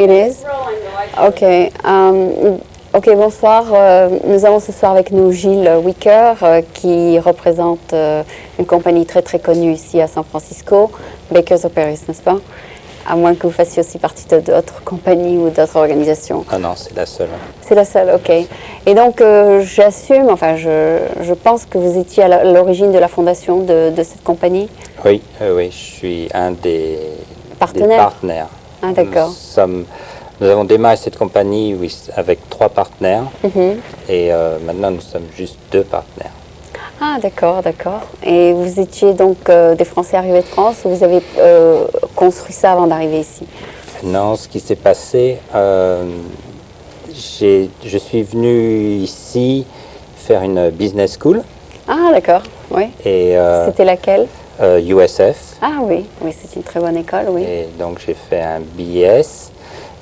It is? Ok. Ok, bonsoir. Nous avons ce soir avec nous Gilles Wicker, qui représente une compagnie très très connue ici à San Francisco, Bakers of Paris, n'est-ce pas? À moins que vous fassiez aussi partie d'autres compagnies ou d'autres organisations. Ah non, c'est la seule. C'est la seule, ok. Et donc, j'assume, enfin, je pense que vous étiez à l'origine de la fondation de cette compagnie? Oui, oui, je suis un des partenaires. Ah, d'accord. Nous avons démarré cette compagnie avec 3 partenaires et maintenant nous sommes juste 2 partenaires. Ah, d'accord, d'accord. Et vous étiez donc des Français arrivés de France ou vous avez construit ça avant d'arriver ici? Non, ce qui s'est passé, je suis venu ici faire une business school. Ah, d'accord, oui. Et c'était laquelle? USF. Ah oui, oui, c'est une très bonne école, oui. Et donc j'ai fait un BS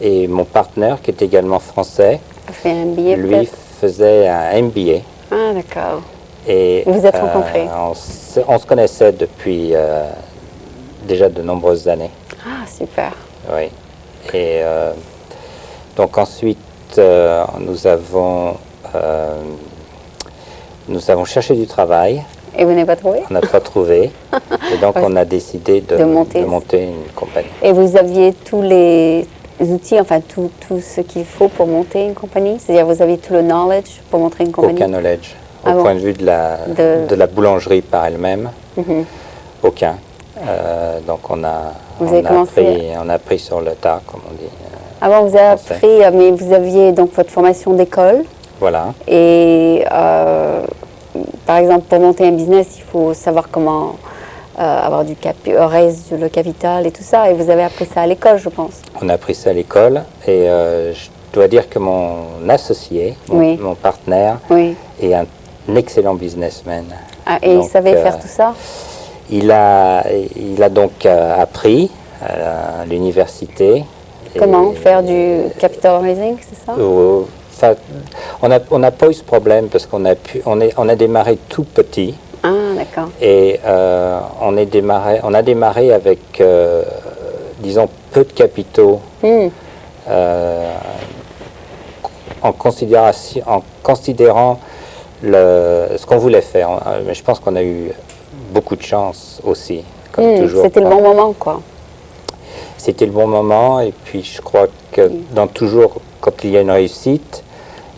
et mon partenaire, qui est également français, a fait un MBA, lui faisait un MBA. Ah, d'accord. Et vous êtes rencontrés? On se connaissait depuis déjà de nombreuses années. Ah, super. Oui. Et donc ensuite, nous avons cherché du travail. Et vous n'avez pas trouvé? On n'a pas trouvé. Et donc on a décidé de monter une compagnie. Et vous aviez tous les outils, enfin tout ce qu'il faut pour monter une compagnie? C'est-à-dire vous aviez tout le knowledge pour monter une compagnie? Aucun knowledge. Au point de vue de la boulangerie par elle-même, aucun. Donc on a appris sur le tas, comme on dit. Avant vous avez appris, mais vous aviez donc votre formation d'école. Voilà. Et par exemple, pour monter un business, il faut savoir comment avoir raise le capital et tout ça. Et vous avez appris ça à l'école, je pense. On a appris ça à l'école. Et je dois dire que mon associé, mon partenaire, est un excellent businessman. Ah, et donc, il savait faire tout ça? Il a donc appris à l'université. Comment faire du capital raising, c'est ça? On n'a pas eu ce problème parce qu'on a démarré tout petit. Ah, d'accord. Et on a démarré avec, disons, peu de capitaux. En considérant ce qu'on voulait faire. Mais je pense qu'on a eu beaucoup de chance aussi, comme toujours. C'était le bon moment, quoi. C'était le bon moment, et puis je crois que quand il y a une réussite,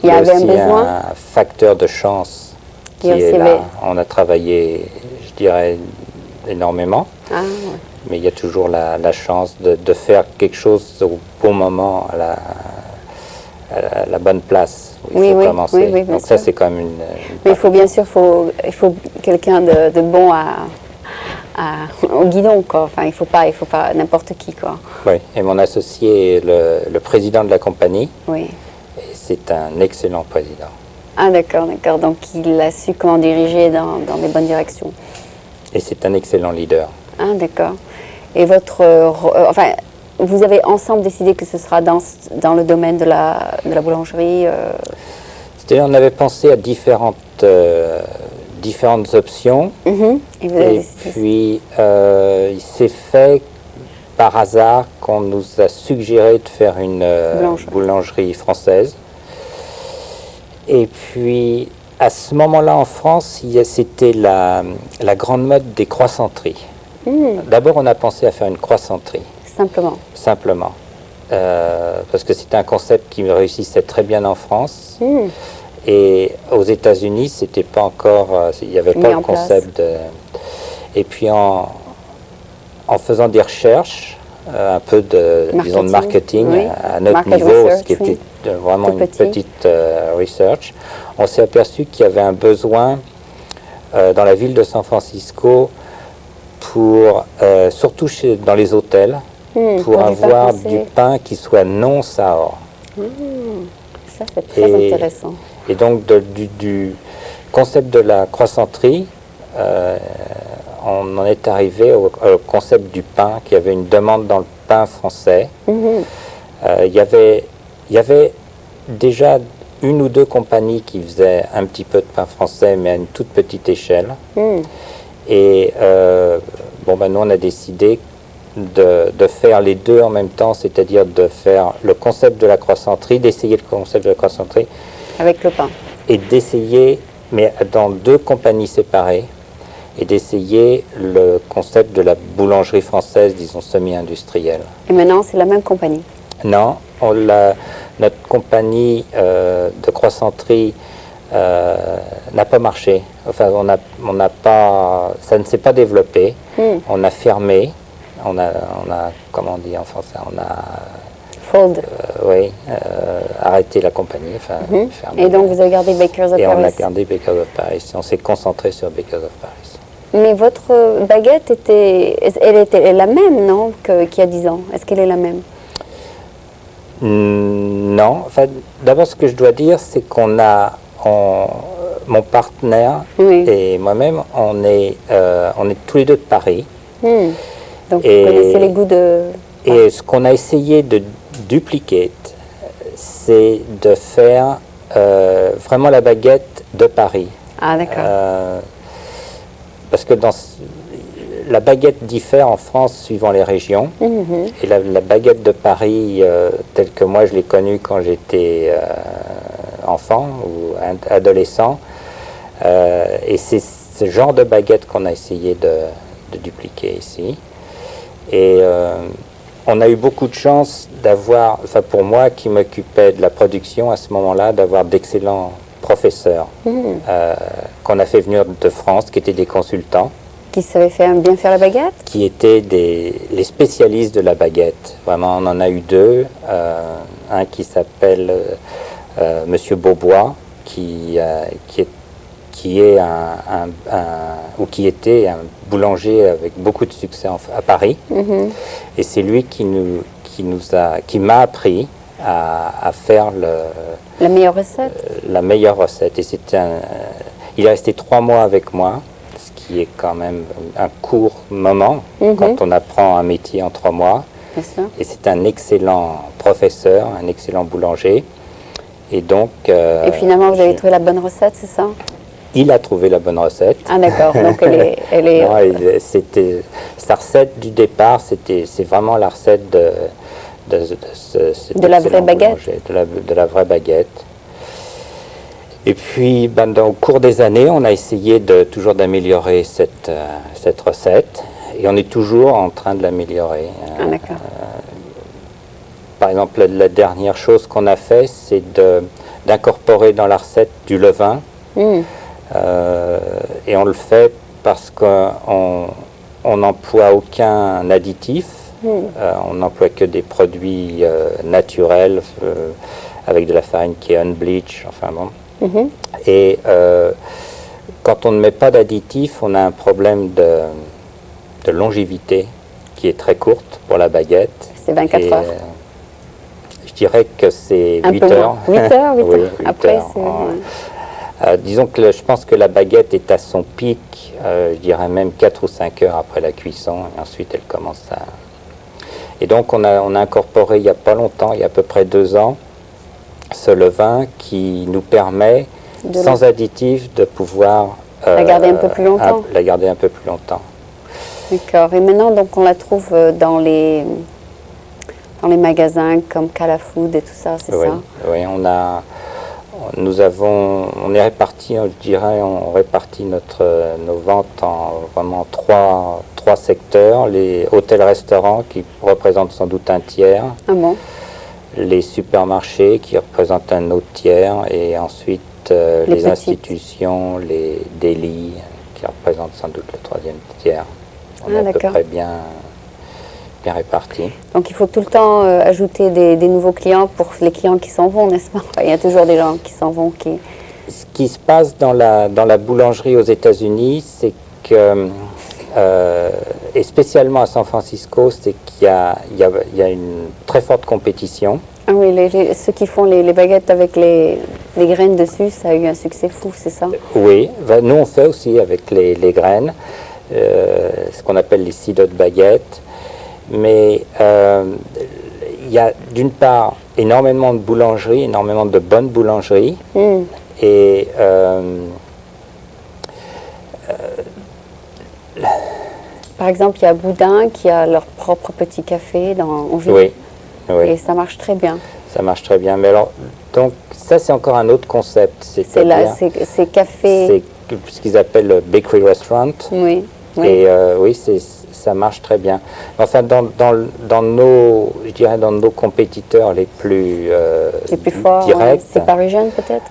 il y a aussi un facteur de chance qui est là. On a travaillé, je dirais, énormément, mais il y a toujours la chance de faire quelque chose au bon moment, à la bonne place où il faut commencer. Oui, donc ça, c'est quand même une mais il faut bien sûr, il faut quelqu'un de bon au guidon, quoi. Enfin, il faut pas n'importe qui, quoi. Oui, et mon associé est le président de la compagnie. Oui. Et c'est un excellent président. Ah, d'accord, d'accord. Donc il a su comment diriger dans les bonnes directions. Et c'est un excellent leader. Ah, d'accord. Et vous avez ensemble décidé que ce sera dans le domaine de la boulangerie? C'est-à-dire, on avait pensé à différentes options. Et puis, il s'est fait par hasard qu'on nous a suggéré de faire une boulangerie française. Et puis, à ce moment-là, en France, c'était la grande mode des croissanteries. D'abord, on a pensé à faire une croissanterie. Simplement. Simplement. Parce que c'était un concept qui réussissait très bien en France. Et aux États-Unis, c'était pas encore, il n'y avait pas le concept de... Et puis en faisant des recherches, un peu de marketing à notre niveau, ce qui était vraiment une petite research, on s'est aperçu qu'il y avait un besoin dans la ville de San Francisco surtout dans les hôtels, pour avoir du pain qui soit non sour. Ça, c'est très intéressant. Et donc, du concept de la croissanterie, on en est arrivé au concept du pain, qu'il y avait une demande dans le pain français. Il y avait déjà une ou deux compagnies qui faisaient un petit peu de pain français, mais à une toute petite échelle. Et nous, on a décidé de faire les deux en même temps, c'est-à-dire de faire le concept de la croissanterie, d'essayer le concept de la croissanterie. Avec le pain. Et d'essayer, mais dans deux compagnies séparées, et d'essayer le concept de la boulangerie française, disons semi-industrielle. Et maintenant, c'est la même compagnie? Non, notre compagnie de croissanterie n'a pas marché. Enfin, on n'a pas, ça ne s'est pas développé. On a fermé. On a, comment on dit en français, on a Fold. Oui, arrêté la compagnie. Enfin, fermé. Et donc vous avez gardé Bakers of Paris? Et on a gardé Bakers of Paris. On s'est concentré sur Bakers of Paris. Mais votre baguette elle était la même, non, qu'il y a 10 ans? Est-ce qu'elle est la même? Non. Enfin, d'abord, ce que je dois dire, c'est qu'on a, mon partenaire et moi-même, on est tous les deux de Paris. Donc vous connaissez les goûts de... Et ce qu'on a essayé de dupliquer, c'est de faire vraiment la baguette de Paris. Ah, d'accord. Parce que la baguette diffère en France suivant les régions. Et la baguette de Paris, telle que moi je l'ai connue quand j'étais enfant ou adolescent, et c'est ce genre de baguette qu'on a essayé de dupliquer ici. Et on a eu beaucoup de chance d'avoir, enfin pour moi qui m'occupais de la production à ce moment-là, d'avoir d'excellents professeurs qu'on a fait venir de France, qui étaient des consultants. Qui savaient bien faire la baguette? Qui étaient les spécialistes de la baguette. Vraiment, on en a eu deux. Un qui s'appelle Monsieur Beaubois, qui était un boulanger avec beaucoup de succès à Paris. Et c'est lui qui m'a appris à faire la meilleure recette. La meilleure recette. Et il est resté 3 mois avec moi, ce qui est quand même un court moment quand on apprend un métier en 3 mois. Et c'est un excellent professeur, un excellent boulanger. Et donc... et finalement, vous avez trouvé la bonne recette, c'est ça? Il a trouvé la bonne recette. Ah d'accord, donc elle est... Non, c'était sa recette du départ, c'est vraiment la recette de la vraie baguette. De la vraie baguette. Et puis, au cours des années, on a essayé toujours d'améliorer cette recette, et on est toujours en train de l'améliorer. Ah d'accord. Par exemple, la dernière chose qu'on a fait, c'est d'incorporer dans la recette du levain. Et on le fait parce qu'on n'emploie aucun additif, on n'emploie que des produits naturels avec de la farine qui est unbleached, enfin bon. Et quand on ne met pas d'additif, on a un problème de longévité qui est très courte pour la baguette. C'est 24 heures. Je dirais que c'est 8 heures. 8 heures, 8 oui, heures. Après, disons que je pense que la baguette est à son pic, je dirais même 4 ou 5 heures après la cuisson, et ensuite elle commence à... Et donc on a incorporé il n'y a pas longtemps, il y a à peu près 2 ans, ce levain qui nous permet, sans additif, de pouvoir... la garder un peu plus longtemps. La garder un peu plus longtemps. D'accord. Et maintenant, donc, on la trouve dans les magasins comme Calafood et tout ça, c'est ça? Oui, on est réparti, je dirais, on répartit nos ventes en vraiment trois secteurs. Les hôtels-restaurants qui représentent sans doute un tiers. Ah bon? Les supermarchés qui représentent un autre tiers. Et ensuite les institutions, les délis qui représentent sans doute le 3e tiers. On est à peu près bien répartis. Donc il faut tout le temps ajouter des nouveaux clients pour les clients qui s'en vont, n'est-ce pas? Il y a toujours des gens qui s'en vont. Ce qui se passe dans la boulangerie aux États-Unis, c'est que, et spécialement à San Francisco, c'est qu'il y a une très forte compétition. Ah oui, ceux qui font les baguettes avec les graines dessus, ça a eu un succès fou, c'est ça? Oui, nous on fait aussi avec les graines, ce qu'on appelle les seeded baguettes. Mais il y a d'une part énormément de boulangeries, énormément de bonnes boulangeries. Et par exemple, il y a Boudin qui a leur propre petit café en ville. Oui, oui. Et ça marche très bien. Ça marche très bien. Mais alors, donc, ça, c'est encore un autre concept. C'est café. C'est ce qu'ils appellent le bakery restaurant. Oui. Oui. Et oui, ça marche très bien. Enfin, dans nos, je dirais, dans nos compétiteurs les plus forts, directs. C'est Parisienne peut-être.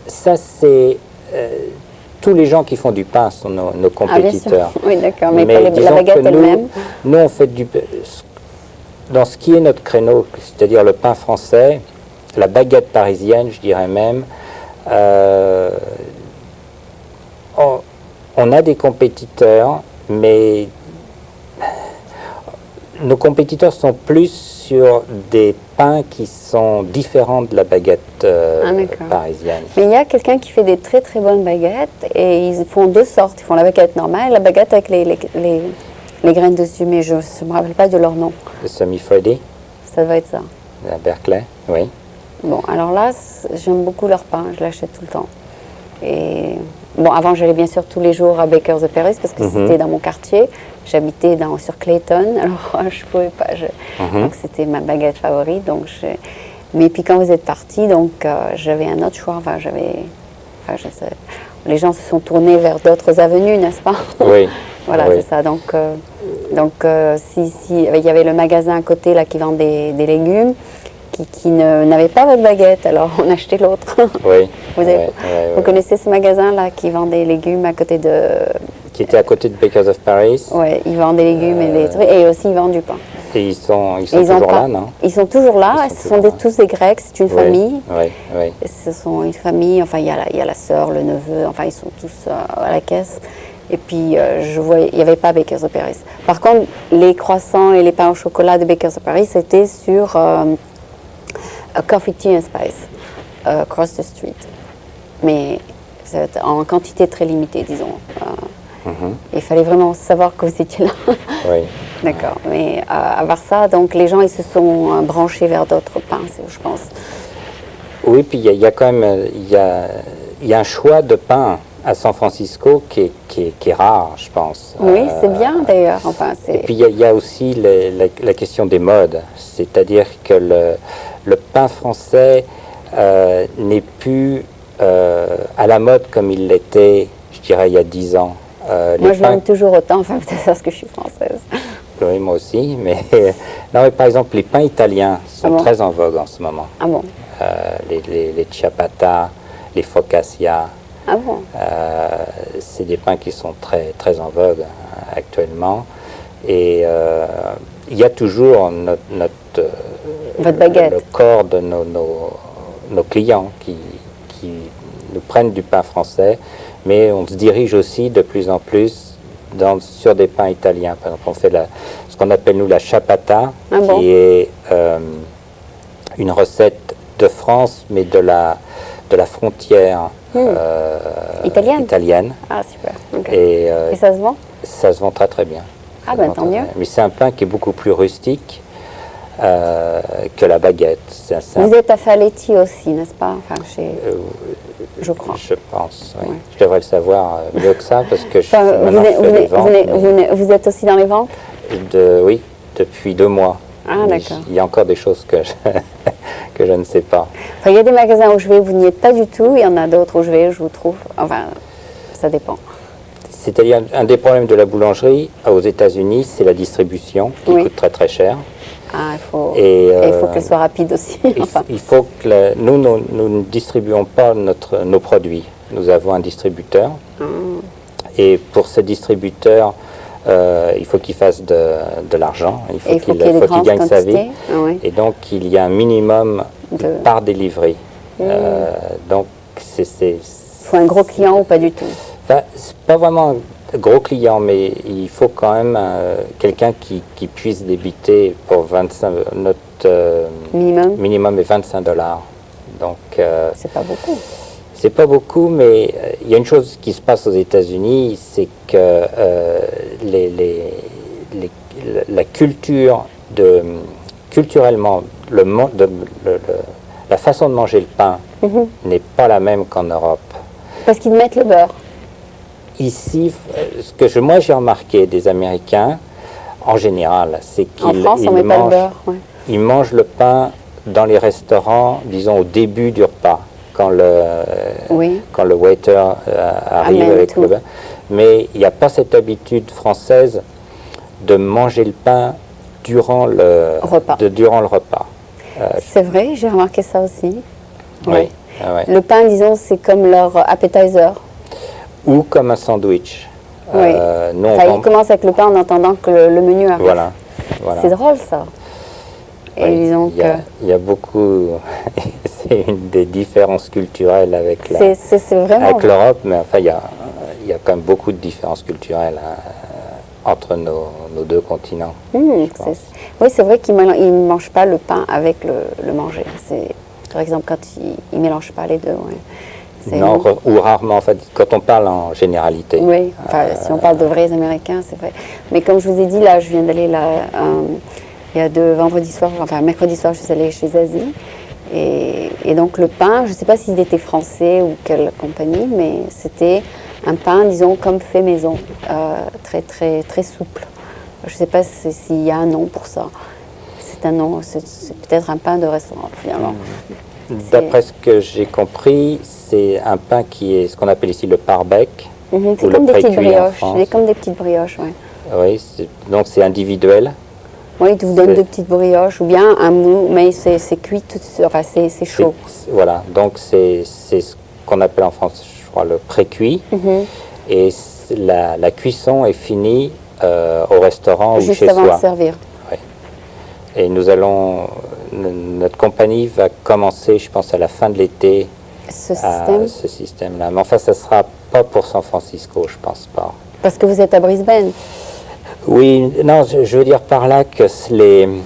Ça, c'est tous les gens qui font du pain sont nos compétiteurs. Ah, bien sûr. Oui, d'accord. Mais la baguette elle-même. Nous, on fait dans ce qui est notre créneau, c'est-à-dire le pain français, la baguette parisienne, je dirais même. On a des compétiteurs, mais nos compétiteurs sont plus sur des pains qui sont différents de la baguette parisienne. Mais il y a quelqu'un qui fait des très très bonnes baguettes et ils font deux sortes. Ils font la baguette normale et la baguette avec les graines dessus, mais je ne me rappelle pas de leur nom. Le semi-Freddy. Ça doit être ça. La Berkeley, oui. Bon, alors là, j'aime beaucoup leur pain, je l'achète tout le temps. Et bon, avant, j'allais bien sûr tous les jours à Baker's of Paris parce que c'était dans mon quartier. J'habitais sur Clayton, alors je pouvais pas. Donc c'était ma baguette favorite. Mais puis quand vous êtes parti, donc j'avais un autre choix. Les gens se sont tournés vers d'autres avenues, n'est-ce pas? Oui. Voilà, oui. C'est ça. Donc il y avait le magasin à côté là qui vend des légumes. Qui n'avait pas votre baguette, alors on achetait l'autre. Oui. Vous connaissez ce magasin-là qui vend des légumes à côté de... Qui était à côté de Baker's of Paris. Oui, ils vendent des légumes et des trucs, et aussi ils vendent du pain. Et ils sont toujours là, non? Ils sont toujours là, ce sont tous des Grecs, c'est une famille. Oui. Ce sont une famille, enfin il y a la sœur, le neveu, enfin ils sont tous à la caisse. Et puis, il n'y avait pas Baker's of Paris. Par contre, les croissants et les pains au chocolat de Baker's of Paris, c'était sur... Coffee, Tea and Spice, across the street. Mais en quantité très limitée, disons. Il fallait vraiment savoir que vous étiez là. Oui. D'accord. Mais à part ça, donc les gens ils se sont branchés vers d'autres pains, je pense. Oui, puis il y a quand même il y a un choix de pain à San Francisco qui est rare, je pense. Oui, c'est bien d'ailleurs. Enfin, et puis il y a aussi la question des modes, c'est-à-dire que le pain français n'est plus à la mode comme il l'était, je dirais, il y a 10 ans. Moi, je l'aime toujours autant, enfin, peut-être parce que je suis française. Oui, moi aussi, mais, non, mais par exemple, les pains italiens sont très en vogue en ce moment. Ah bon? Les ciabatta, les focaccia. Ah bon? C'est des pains qui sont très, très en vogue actuellement. Et il y a toujours votre baguette. Le corps de nos clients qui nous prennent du pain français, mais on se dirige aussi de plus en plus sur des pains italiens. Par exemple, on fait ce qu'on appelle nous la ciabatta, qui est une recette de France, mais de la frontière italienne. Ah, super. Okay. Et ça se vend? Ça se vend très très bien. Ah ben tant mieux. Mais c'est un pain qui est beaucoup plus rustique que la baguette. Vous êtes à Faletti aussi, n'est-ce pas? Enfin, je crois. Je pense, oui. Je devrais le savoir mieux que ça parce que je suis maintenant de vente. Vous êtes aussi dans les ventes? Oui, depuis 2 mois. Ah d'accord. Il y a encore des choses que je ne sais pas. Enfin, il y a des magasins où je vais, vous n'y êtes pas du tout. Il y en a d'autres où je vais, je vous trouve. Enfin, ça dépend. C'est-à-dire, un des problèmes de la boulangerie aux États-Unis, c'est la distribution qui coûte très très cher. Ah, il faut qu'elle soit rapide aussi. Il faut que nous ne distribuons pas nos produits. Nous avons un distributeur. Et pour ce distributeur, il faut qu'il fasse de l'argent. Il faut qu'il gagne sa vie. Et donc, il y a un minimum par délivrer. Donc, il faut un gros client ou pas du tout? C'est pas vraiment un gros client, mais il faut quand même quelqu'un qui puisse débiter pour 25. Notre minimum est $25. Donc c'est pas beaucoup. C'est pas beaucoup, mais il y a une chose qui se passe aux États-Unis, c'est que la culture culturellement, la façon de manger le pain n'est pas la même qu'en Europe. Parce qu'ils mettent le beurre. ici, ce que moi j'ai remarqué des Américains, en général, c'est qu'ils ils mangent le pain dans les restaurants, disons au début du repas, quand le waiter arrive avec le pain. Mais il n'y a pas cette habitude française de manger le pain durant le repas. C'est vrai, j'ai remarqué ça aussi. Oui. Le pain, disons, c'est comme leur appetizer. Ou comme un sandwich. Oui. Ils commencent avec le pain en attendant que le menu arrive. Voilà. C'est drôle, ça. Et oui, disons il y a beaucoup... c'est une des différences culturelles avec l'Europe, mais enfin, il y a quand même beaucoup de différences culturelles entre nos deux continents. Oui, c'est vrai qu'ils ne mangent pas le pain avec le manger. Par exemple, quand ils ne mélangent pas les deux. Ouais. Non, ou rarement, en fait, quand on parle en généralité. Oui, si on parle de vrais Américains, c'est vrai. Mais comme je vous ai dit, là, je viens d'aller là, il y a mercredi soir, je suis allée chez Zazie. Et donc le pain, je ne sais pas s'il était français ou quelle compagnie, mais c'était un pain, disons, comme fait maison, très, très, très souple. Je ne sais pas s'il y a un nom pour ça. C'est un nom, c'est peut-être un pain de restaurant, finalement. D'après ce que j'ai compris, c'est un pain qui est ce qu'on appelle ici le parbec. C'est comme des petites brioches. C'est comme des petites brioches, oui. Oui, donc c'est individuel. Oui, ils vous donnent de petites brioches ou bien un mou, mais c'est cuit, enfin c'est chaud. Voilà, donc c'est ce qu'on appelle en France, je crois, le pré-cuit. Et la cuisson est finie au restaurant ou chez soi. Juste avant de servir. Oui. Et notre compagnie va commencer, je pense, à la fin de l'été, ce système-là. Mais enfin, ça ne sera pas pour San Francisco, je pense pas. Parce que vous êtes à Brisbane. Oui, non, je veux dire par là que il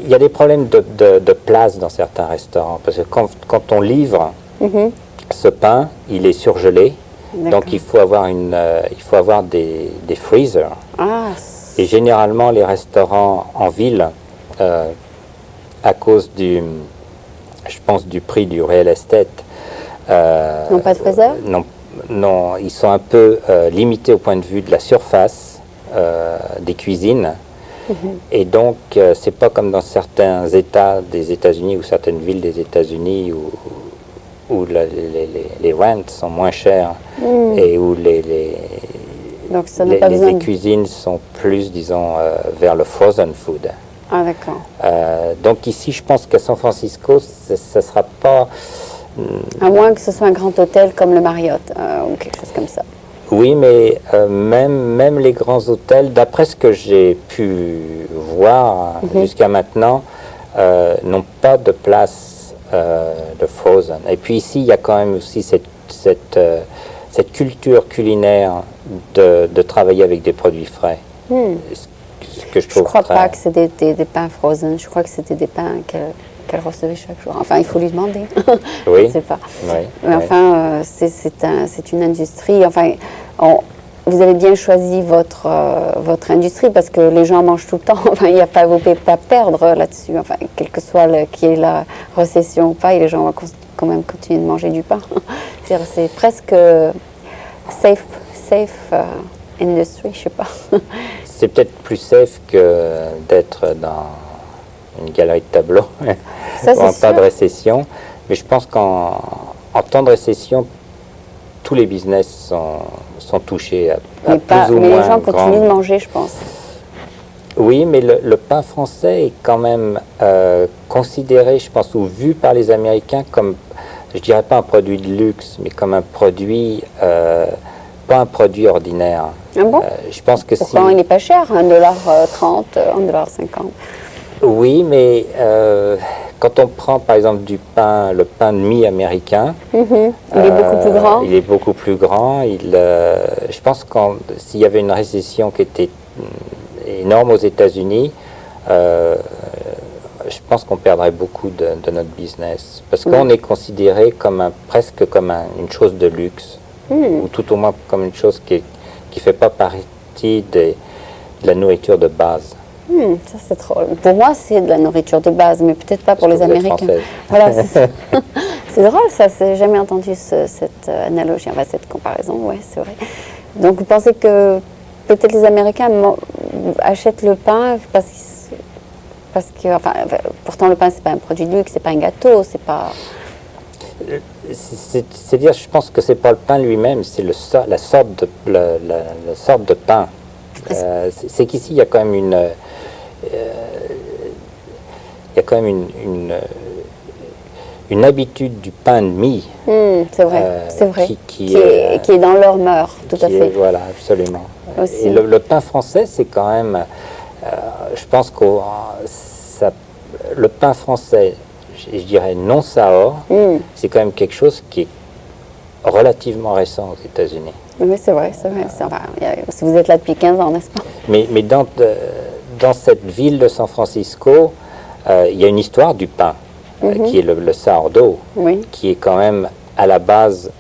y a des problèmes de place dans certains restaurants. Parce que quand on livre ce pain, il est surgelé. Donc il faut avoir des freezers. Et généralement, les restaurants en ville, à cause je pense, du prix du real estate, n'ont pas de freezer? Non, ils sont un peu limités au point de vue de la surface des cuisines. Et donc, c'est pas comme dans certains États des États-Unis ou certaines villes des États-Unis où les rents sont moins chers et où les cuisines sont plus, disons, vers le frozen food. Ah, d'accord. Donc ici, je pense qu'à San Francisco, ça ne sera pas... À moins que ce soit un grand hôtel comme le Marriott ou quelque chose comme ça. Oui, mais même les grands hôtels, d'après ce que j'ai pu voir jusqu'à maintenant, n'ont pas de place de frozen. Et puis ici, il y a quand même aussi cette culture culinaire de travailler avec des produits frais. Ce que je ne crois pas que c'est des pains frozen. Je crois que c'était des pains qu'elle recevait chaque jour. Enfin, il faut lui demander. Oui. Je ne sais pas. Oui, mais enfin, c'est une industrie. Enfin, vous avez bien choisi votre industrie parce que les gens mangent tout le temps. Enfin, vous ne pouvez pas perdre là-dessus. Enfin, quelle que soit qui est la récession ou pas, et les gens vont quand même continuer de manger du pain. C'est presque safe industry, je ne sais pas. C'est peut-être plus safe que d'être dans une galerie de tableaux en temps de récession. Mais je pense qu'en temps de récession, tous les business sont touchés à plus ou moins. Mais les gens continuent de manger, je pense. Oui, mais le pain français est quand même considéré, je pense, ou vu par les Américains comme, je dirais pas un produit de luxe, mais comme un produit, pas un produit ordinaire. Ah bon? Je pense que pourtant, il n'est pas cher, $1,30, $1,50. Oui, mais quand on prend par exemple le pain de mie américain, il est beaucoup plus grand. Il est beaucoup plus grand. Je pense que s'il y avait une récession qui était énorme aux États-Unis, je pense qu'on perdrait beaucoup de notre business. Parce qu'on est considéré presque comme une chose de luxe, ou tout au moins comme une chose qui ne fait pas partie de la nourriture de base. Ça c'est drôle. Pour moi, c'est de la nourriture de base, mais peut-être pas pour les Américains. Française. Voilà, c'est ça. C'est drôle ça, j'ai jamais entendu cette analogie, enfin cette comparaison, ouais, c'est vrai. Donc vous pensez que peut-être les Américains achètent le pain parce que, enfin, pourtant le pain c'est pas un produit de luxe, c'est pas un gâteau, c'est pas... C'est-à-dire, je pense que c'est pas le pain lui-même, c'est la sorte de pain. C'est qu'ici il y a quand même une habitude du pain de mie. C'est vrai, c'est vrai. Qui est dans leur mœurs, tout à fait. Voilà, absolument. Aussi. Et le pain français, c'est quand même, je pense que le pain français, je dirais non Sahor, c'est quand même quelque chose qui est relativement récent aux États-Unis. Oui, c'est vrai, c'est vrai. Enfin, si vous êtes là depuis 15 ans, n'est-ce pas? Mais dans cette ville de San Francisco, il y a une histoire du pain, qui est le sourdough, qui est quand même à la base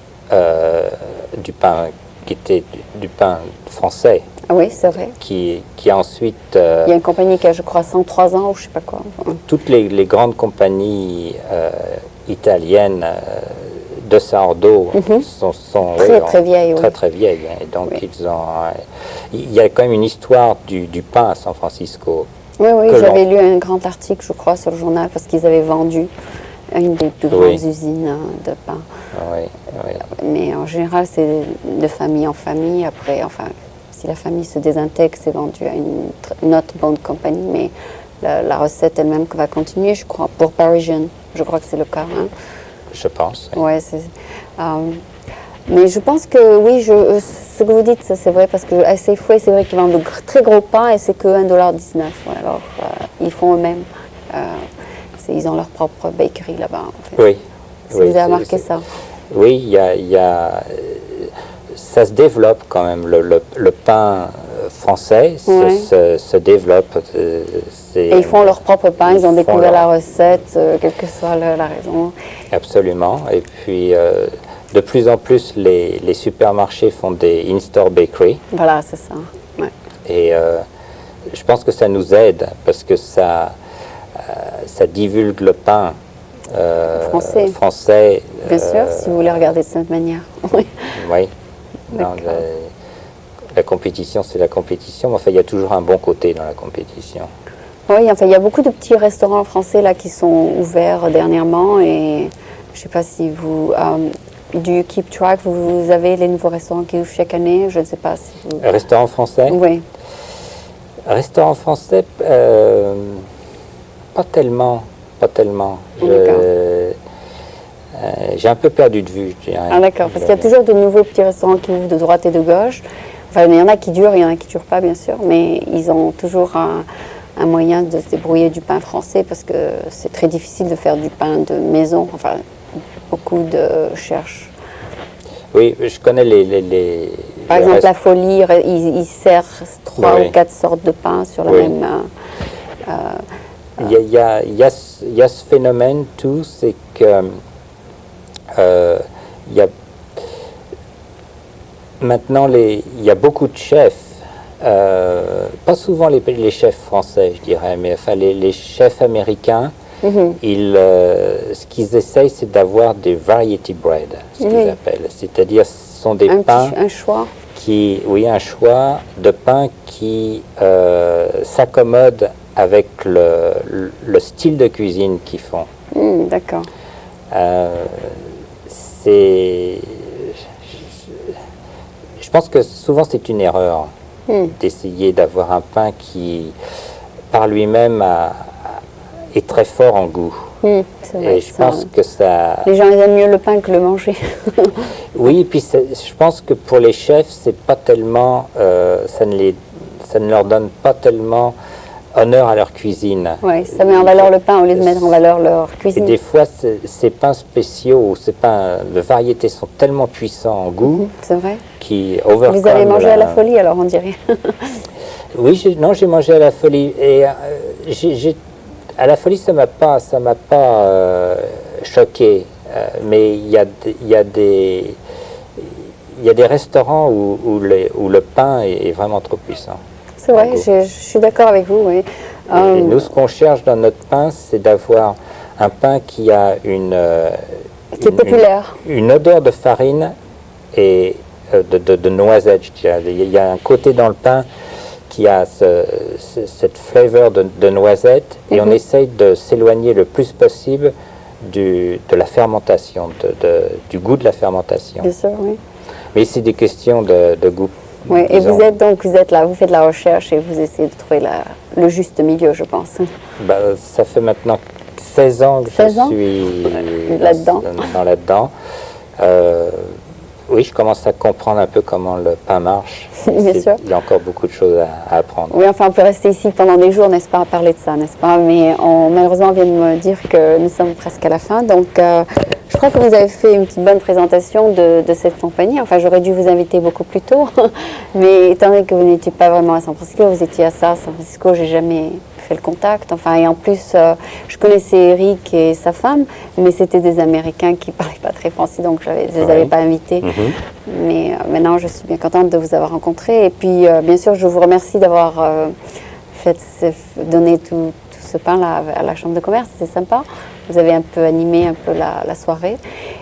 du pain, qui était du pain français. Ah oui, c'est vrai. Qui a ensuite... il y a une compagnie qui a, je crois, 103 ans ou je sais pas quoi. Toutes les grandes compagnies italiennes de sourdough sont très vieilles. Très, très vieilles. Et donc, il y a quand même une histoire du pain à San Francisco. Oui, j'avais lu un grand article, je crois, sur le journal, parce qu'ils avaient vendu une des plus grandes usines de pain. Oui. Mais en général, c'est de famille en famille. Après, enfin, si la famille se désintègre, c'est vendu à une autre bonne compagnie. Mais la recette elle-même va continuer, je crois, pour Parisian. Je crois que c'est le cas. Hein. Je pense. Oui, mais je pense que, oui, ce que vous dites, c'est vrai, parce que à Safeway, c'est vrai qu'ils vendent de très gros pains et c'est que $1,19. Ouais, alors, ils font eux-mêmes. Ils ont leur propre bakery là-bas, en fait. Oui. Si vous avez remarqué ça. Oui, il y a ça se développe quand même. Le pain français se développe. Et ils font leur propre pain, ils ont découvert la recette, quelle que soit la raison. Absolument. Et puis, de plus en plus, les supermarchés font des in-store bakery. Voilà, c'est ça. Ouais. Et je pense que ça nous aide parce que ça divulgue le pain français. Bien sûr, si vous voulez regarder de cette manière. Oui. Non, la compétition, c'est la compétition, mais enfin, il y a toujours un bon côté dans la compétition. Oui, enfin, il y a beaucoup de petits restaurants français là qui sont ouverts dernièrement et je ne sais pas si vous... du Keep Track, vous avez les nouveaux restaurants qui ouvrent chaque année, je ne sais pas si vous... Restaurant français? Oui. Restaurant français, pas tellement. J'ai un peu perdu de vue, je dirais. Ah d'accord, parce qu'il y a toujours de nouveaux petits restaurants qui ouvrent de droite et de gauche. Enfin, il y en a qui durent, il y en a qui ne durent pas, bien sûr, mais ils ont toujours un moyen de se débrouiller du pain français parce que c'est très difficile de faire du pain de maison. Enfin, beaucoup de cherchent. Oui, je connais Par exemple, la Folie, il sert 3 ou 4 sortes de pain sur la même... Il y a ce phénomène, tout, c'est que maintenant, il y a beaucoup de chefs, pas souvent les chefs français, je dirais, mais enfin les chefs américains, ce qu'ils essayent, c'est d'avoir des variety bread, ce qu'ils appellent. C'est-à-dire, ce sont des pains... Un choix. Un choix de pain qui s'accommode avec le style de cuisine qu'ils font. D'accord. Je pense que souvent c'est une erreur d'essayer d'avoir un pain qui, par lui-même, est très fort en goût. Vrai, et je pense que ça... Les gens ils aiment mieux le pain que le manger. Oui, et puis je pense que pour les chefs, c'est pas tellement... ça ne leur donne pas tellement honneur à leur cuisine. Oui, ça met en valeur le pain au lieu de mettre en valeur leur cuisine. Et des fois, ces pains spéciaux, ces pains de variété sont tellement puissants en goût. C'est vrai. Qui overcome. Vous avez mangé à la Folie, alors on dirait. Oui, j'ai mangé à la Folie. Et à la Folie, ça m'a pas choqué. Mais il y a des restaurants où le pain est vraiment trop puissant. C'est vrai, je suis d'accord avec vous, oui. Et nous, ce qu'on cherche dans notre pain, c'est d'avoir un pain qui a une qui est populaire. Une odeur de farine et de noisette, je dirais. Il y a un côté dans le pain qui a cette flavor de noisette, et on essaye de s'éloigner le plus possible de la fermentation, du goût de la fermentation. Bien sûr, oui. Mais c'est des questions de goût. Oui, et vous êtes là, vous faites de la recherche et vous essayez de trouver le juste milieu, je pense. Ça fait maintenant 16 ans que je suis là-dedans. Oui, je commence à comprendre un peu comment le pain marche. Bien sûr. Il y a encore beaucoup de choses à apprendre. Oui, enfin, on peut rester ici pendant des jours, n'est-ce pas, à parler de ça, n'est-ce pas? Mais malheureusement, on vient de me dire que nous sommes presque à la fin. Donc, je crois que vous avez fait une petite bonne présentation de cette compagnie. Enfin, j'aurais dû vous inviter beaucoup plus tôt. Mais étant donné que vous n'étiez pas vraiment à San Francisco, vous étiez à San Francisco, j'ai jamais fait le contact. Enfin, et en plus, je connaissais Eric et sa femme, mais c'était des Américains qui ne parlaient pas très français, donc je ne les avais pas invités. Mais maintenant, je suis bien contente de vous avoir rencontré. Et puis, bien sûr, je vous remercie d'avoir donné tout ce pain-là à la Chambre de commerce. C'est sympa. Vous avez un peu animé un peu la soirée.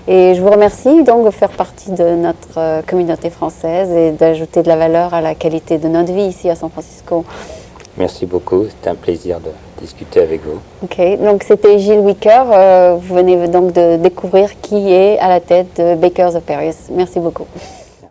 Et je vous remercie donc de faire partie de notre communauté française et d'ajouter de la valeur à la qualité de notre vie ici à San Francisco. Merci beaucoup, c'était un plaisir de discuter avec vous. Ok, donc c'était Gilles Wicker. Vous venez donc de découvrir qui est à la tête de Bakers of Paris. Merci beaucoup.